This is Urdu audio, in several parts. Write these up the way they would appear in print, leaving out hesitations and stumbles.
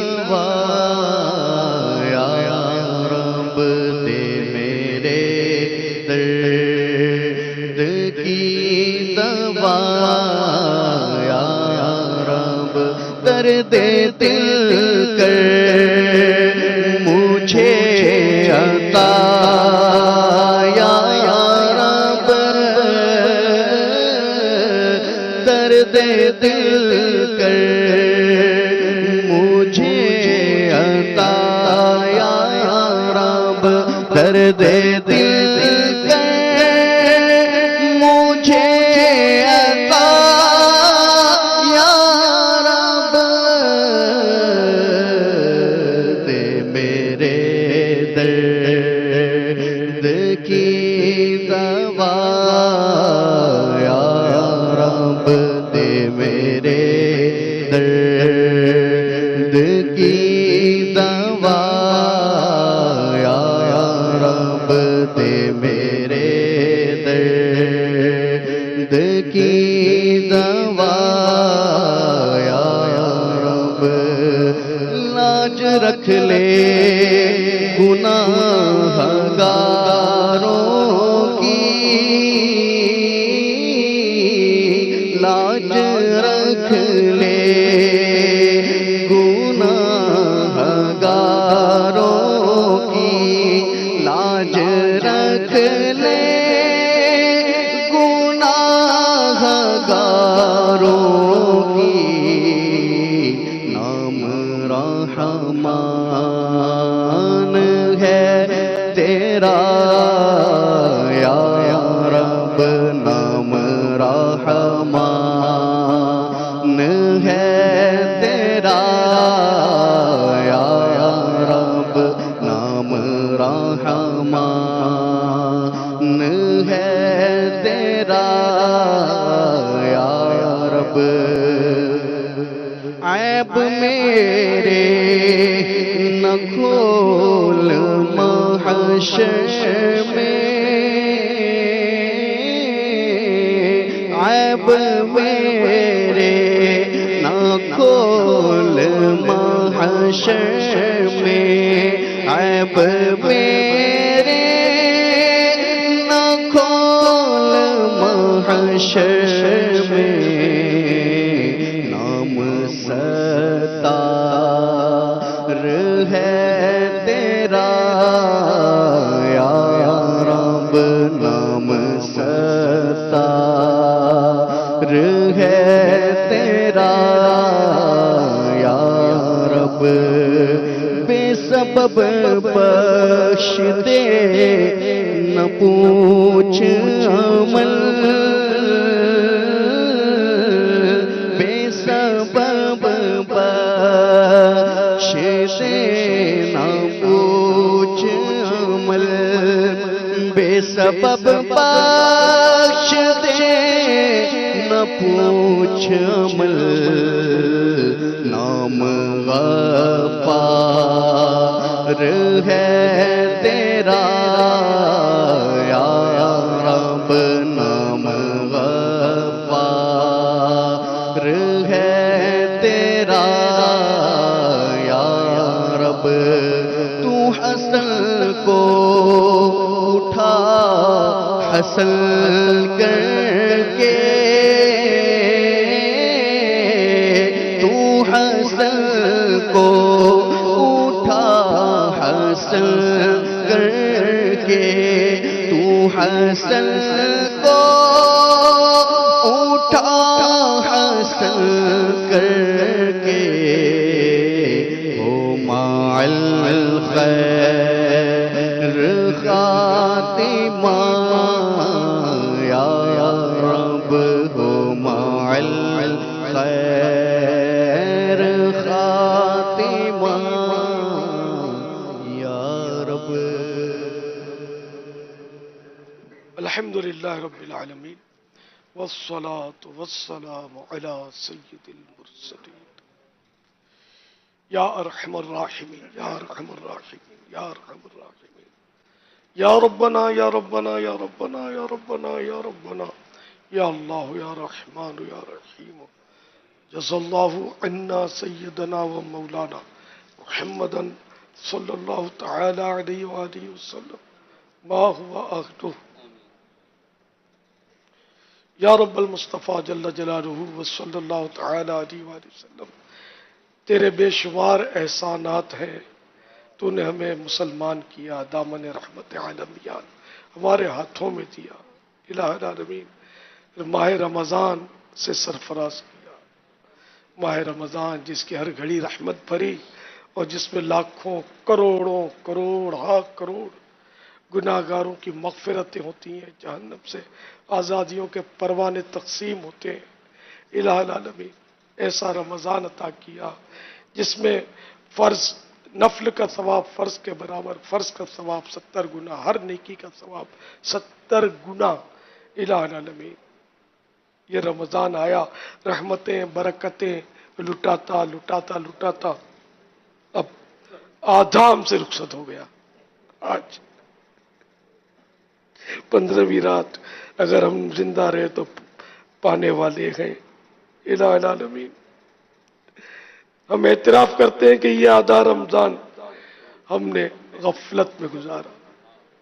دوا یا رب دے میرے درد کی دوا یا رب درد دل کر مجھے عطا یا رب درد دل کر مجھے عطا یا رب درد دل کر مجھے عطا یا رب دے میرے درد کی دوا یا رب دے میرے درد کی دوا یا رب دے میرے درد کی دوا یا رب لاج رکھ لے گناہ گاروں کی لاج رکھ لے گناہ گاروں کی لاج رکھ لے گناہ گاروں کی نام رحمان ہے تیرا یا رب نام رحمان ہے تیرا یا رب نام رحمان ہے تیرا یا رب عیب میرے نہ کھول محشر میں عیب میرے نہ کھول محشر میں عیب میرے نہ کھول محشر میں نام ستار ہے تیرا یا رب نام ستار ہے تیرا یا رب بے سبب بخش دے نہ پوچھ عمل بے سبب بخش دے نہ پوچھ عمل بے سبب بخش دے نہ پوچھ عمل نام غفار ہے تیرا یا رب نام غفار ہے تیرا یا رب تو حسن کو اٹھا حسن کر کے تو حسن کو اٹھا حسن کر کے تو حسن کو اٹھا حسن کر کے ہو مع الخیر خاتمہ یا رب ہو مع الخیر خاتمہ یا رب. الحمدللہ رب العالمین والصلاة والسلام علی سید المرسلین یا ارحم الراحمین یا ارحم الراحمین یا ارحم الراحمین یا ربنا یا ربنا یا ربنا یا ربنا یا ربنا یا اللہ یا رحمان یا رحیم جزا اللہ عنا سیدنا و مولانا محمدا صلی اللہ تعالی علیہ وآلہ وسلم ما ہوا آخدہ یا رب المصطفیٰ جل جلالہ وصلی اللہ تعالی علیہ وآلہ وسلم. تیرے بے شمار احسانات ہیں. تو نے ہمیں مسلمان کیا، دامن رحمت عالمیان ہمارے ہاتھوں میں دیا. الہ العالمین ماہ رمضان سے سرفراز کیا. ماہ رمضان جس کی ہر گھڑی رحمت بھری اور جس میں لاکھوں کروڑوں کروڑ کروڑ گناہگاروں کی مغفرتیں ہوتی ہیں، جہنم سے آزادیوں کے پروانے تقسیم ہوتے ہیں. الہ العالمین ایسا رمضان عطا کیا جس میں فرض نفل کا ثواب فرض کے برابر، فرض کا ثواب 70 گنا، ہر نیکی کا ثواب 70 گنا. الہ العالمین یہ رمضان آیا، رحمتیں برکتیں لٹاتا لٹاتا لٹاتا اب آدھا ہم سے رخصت ہو گیا. آج 15ویں رات اگر ہم زندہ رہے تو پانے والے ہیں. الہ العالمین ہم اعتراف کرتے ہیں کہ یہ آدھا رمضان ہم نے غفلت میں گزارا.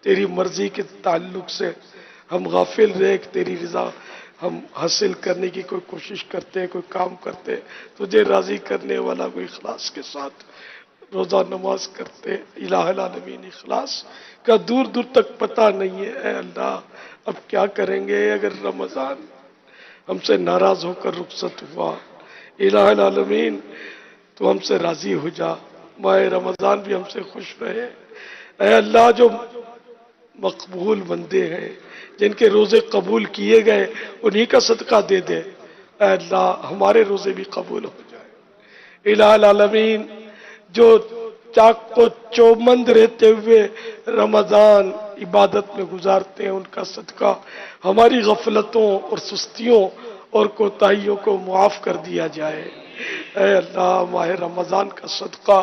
تیری مرضی کے تعلق سے ہم غافل رہے کہ تیری رضا ہم حاصل کرنے کی کوئی کوشش کرتے، کوئی کام کرتے، تجھے راضی کرنے والا کوئی اخلاص کے ساتھ روزہ نماز کرتے. الہ العالمین اخلاص کا دور دور تک پتہ نہیں ہے. اے اللہ اب کیا کریں گے اگر رمضان ہم سے ناراض ہو کر رخصت ہوا. الہ العالمین تو ہم سے راضی ہو جا، ماہ رمضان بھی ہم سے خوش رہے. اے اللہ جو مقبول بندے ہیں جن کے روزے قبول کیے گئے انہی کا صدقہ دے دے. اے اللہ ہمارے روزے بھی قبول ہو جائے. الہ العالمین جو چاق و چوبند رہتے ہوئے رمضان عبادت میں گزارتے ہیں ان کا صدقہ ہماری غفلتوں اور سستیوں اور کوتاہیوں کو معاف کر دیا جائے. اے اللہ ماہ رمضان کا صدقہ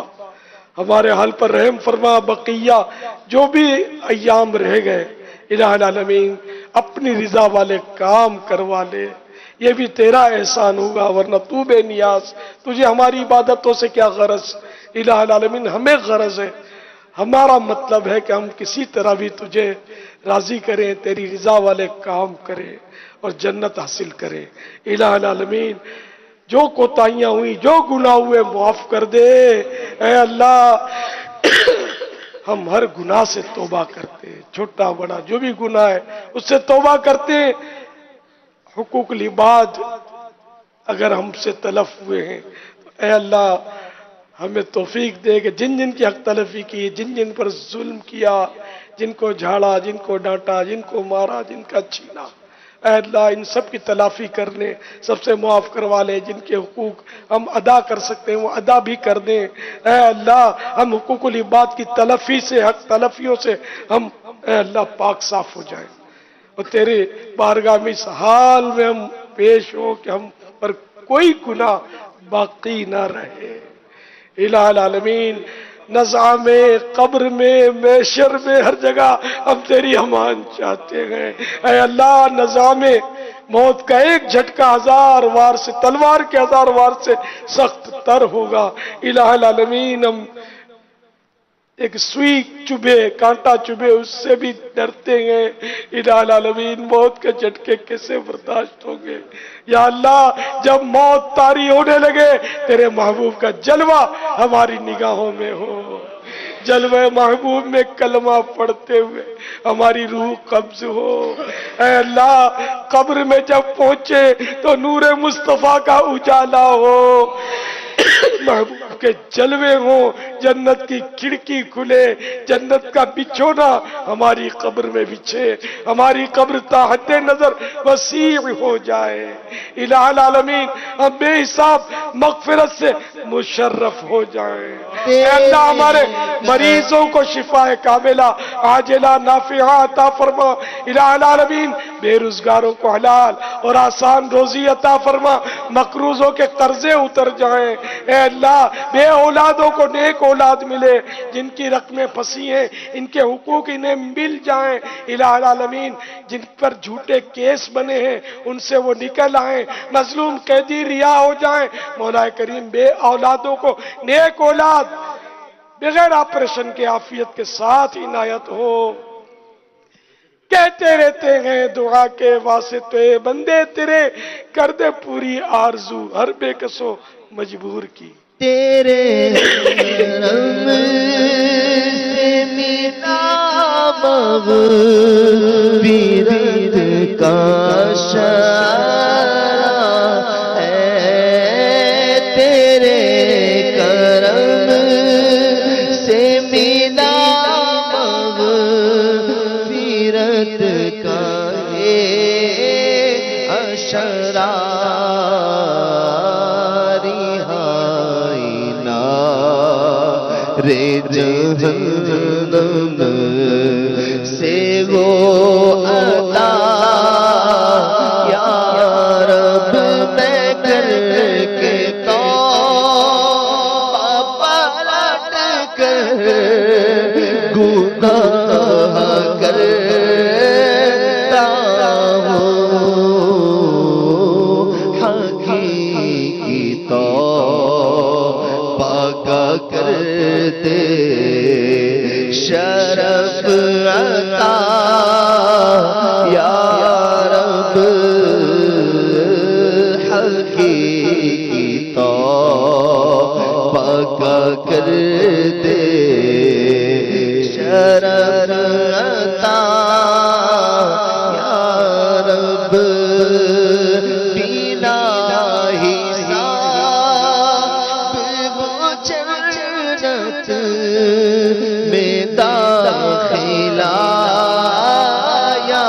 ہمارے حال پر رحم فرما. بقیہ جو بھی ایام رہ گئے الہ العالمین اپنی رضا والے کام کروا لے. یہ بھی تیرا احسان ہوگا، ورنہ تو بے نیاز، تجھے ہماری عبادتوں سے کیا غرض. الہ العالمین ہمیں غرض ہے، ہمارا مطلب ہے کہ ہم کسی طرح بھی تجھے راضی کریں، تیری رضا والے کام کریں اور جنت حاصل کریں. الہ العالمین جو کوتاہیاں ہوئی، جو گناہ ہوئے معاف کر دے. اے اللہ ہم ہر گناہ سے توبہ کرتے، چھوٹا بڑا جو بھی گناہ ہے اس سے توبہ کرتے. حقوق العباد اگر ہم سے تلف ہوئے ہیں تو اے اللہ ہمیں توفیق دے کہ جن جن کی حق تلفی کی، جن جن پر ظلم کیا، جن کو جھاڑا، جن کو ڈانٹا، جن کو مارا، جن کا چھینا، اے اللہ ان سب کی تلافی کرنے، سب سے معاف کروا لے. جن کے حقوق ہم ادا کر سکتے ہیں وہ ادا بھی کر دیں. اے اللہ ہم حقوق العباد کی تلفی سے، حق تلفیوں سے ہم اے اللہ پاک صاف ہو جائیں اور تیرے بارگاہ میں اس حال میں ہم پیش ہوں کہ ہم پر کوئی گناہ باقی نہ رہے. الہ العالمین نظام میں، قبر میں، محشر میں، ہر جگہ ہم تیری امان چاہتے ہیں. اے اللہ نظام موت کا ایک جھٹکا 1000 وار سے، تلوار کے 1000 وار سے سخت تر ہوگا. الہ العالمین ہم ایک سوئی چبھے، کانٹا چبھے اس سے بھی ڈرتے ہیں. الہ العالمین موت کے جھٹکے کیسے برداشت ہوں گے. یا اللہ جب موت طاری ہونے لگے تیرے محبوب کا جلوہ ہماری نگاہوں میں ہو. جلوہ محبوب میں کلمہ پڑھتے ہوئے ہماری روح قبض ہو. اے اللہ قبر میں جب پہنچے تو نور مصطفیٰ کا اجالا ہو، محبوب کے جلوے ہوں، جنت کی کھڑکی کھلے، جنت کا بچھونا ہماری قبر میں بچھے، ہماری قبر تا حد نظر وسیع ہو جائے. الہ العالمین ہم بے حساب مغفرت سے مشرف ہو جائیں. اے اللہ ہمارے مریضوں کو شفا کاملہ عاجلہ نافعہ عطا فرما. الہ العالمین بے روزگاروں کو حلال اور آسان روزی عطا فرما. مقروضوں کے قرضے اتر جائیں. اے اللہ بے اولادوں کو نیک اولاد ملے، جن کی رقمیں پھنسی ہیں ان کے حقوق انہیں مل جائیں. الہ العالمین جن پر جھوٹے کیس بنے ہیں ان سے وہ نکل آئیں، مظلوم قیدی رہا ہو جائیں. مولا کریم بے اولادوں کو نیک اولاد بغیر آپریشن کے عافیت کے ساتھ عنایت ہو۔ کہتے رہتے ہیں دعا کے واسطے بندے تیرے، کر دے پوری آرزو ہر بے کسو مجبور کی۔ تیرے کرم سے ملا مغفرت کا شرح ہے، تیرے کرم سے ملا مغفرت کا اشرا رے جہنم سے وہ عطا یا رب میں کر کے توبہ پلٹ کر گناہ کرتا ہوں، حقیقی توبہ کا کر دے شرف عطا یا رب، حقیقی توبہ کا کر دے شرف عطا یا رب، بنا حساب وہ جنت میں داخلہ یا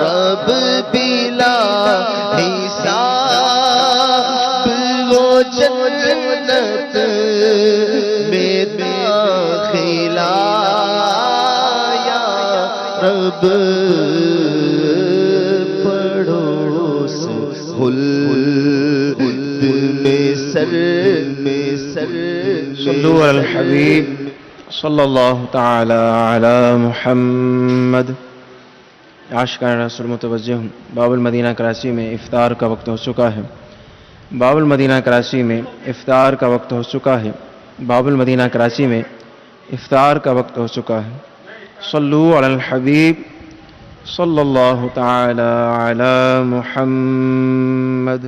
رب، بلا حساب وہ جنت میں داخلہ یا رب، پڑوس خلد میں سر صلو علی الحبیب صلی اللہ تعالی علی محمد۔ عاشقان رسول متوجہ ہوں، باب المدینہ کراچی میں افطار کا وقت ہو چکا ہے۔ باب المدینہ کراچی میں افطار کا وقت ہو چکا ہے۔ باب المدینہ کراچی میں افطار کا وقت ہو چکا ہے۔ صلو علی الحبیب صلی اللہ تعالی علی محمد۔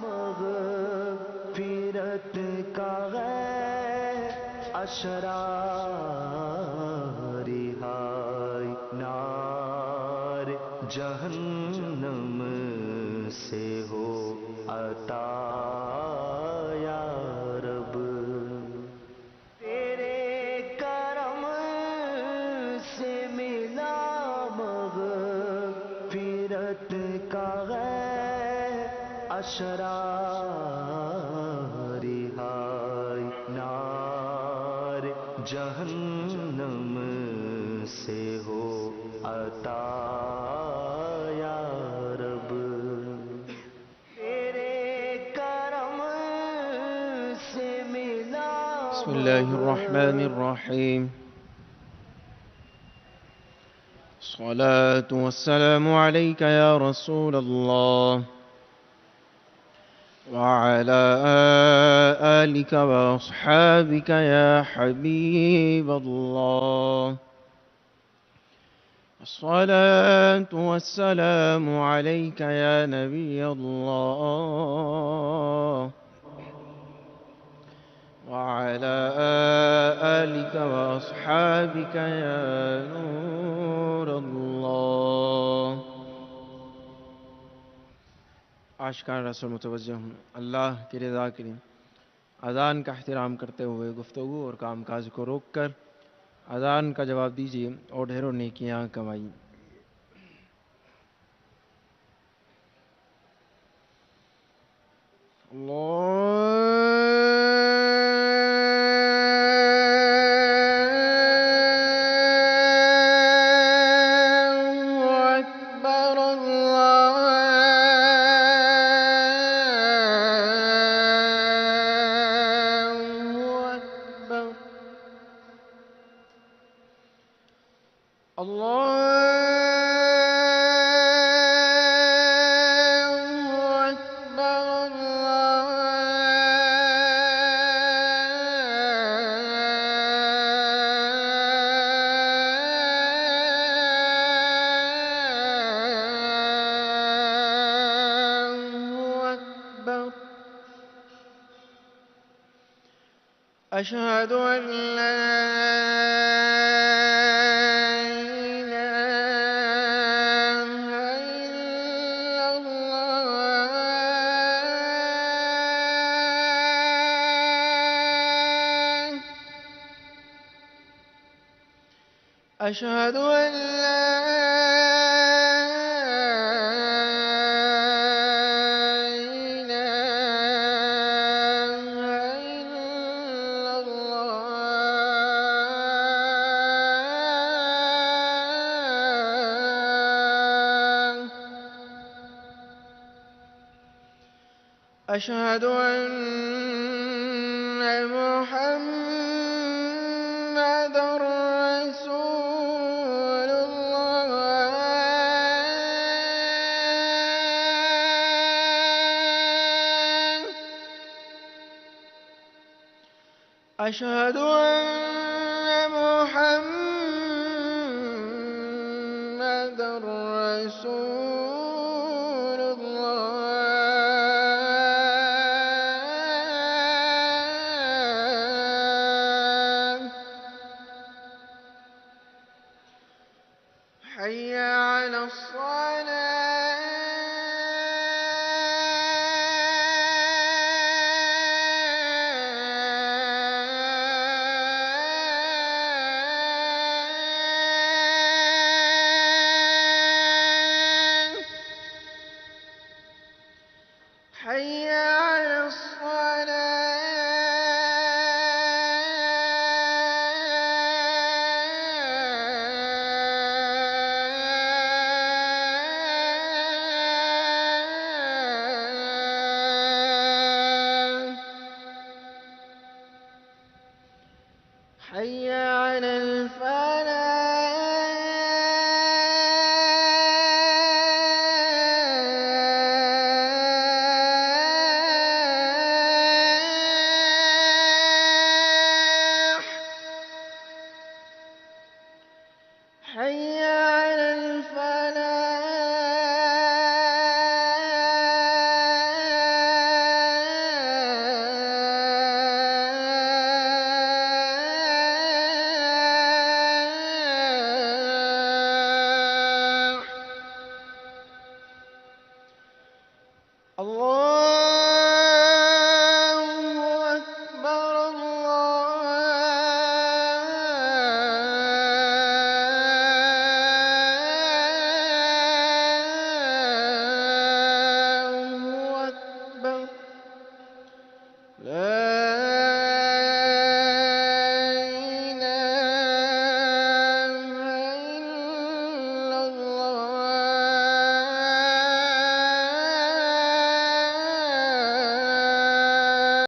مغفرت کا اشرا رہائی نار جہنم سے ہو عطا یا رب، تیرے کرم سے ملا مغفرت کا اشرا رہائی نار جہنم سے ہو عطا یا رب، تیرے کرم سے ملا۔ بسم اللہ الرحمن الرحیم۔ الصلاة والسلام عليك يا رسول الله وعلى آلك وأصحابك يا حبيب الله. الصلاة والسلام عليك يا نبي الله وعلى آلك وأصحابك يا نور الله. عاشقان رسول متوجہ ہوں، اللہ کی رضا کے لیے اذان کا احترام کرتے ہوئے گفتگو اور کام کاج کو روک کر اذان کا جواب دیجیے اور ڈھیروں نیکیاں کمائیں۔ أكبر أشهد أن لا إله إلا الله أشهد أن لا أشهد أن محمدًا رسول الله أشهد أن محمدًا رسول الله حي على الصلاة حي على الصلاة حي على الفلاح حي على الفلاح الله أكبر الله أكبر لا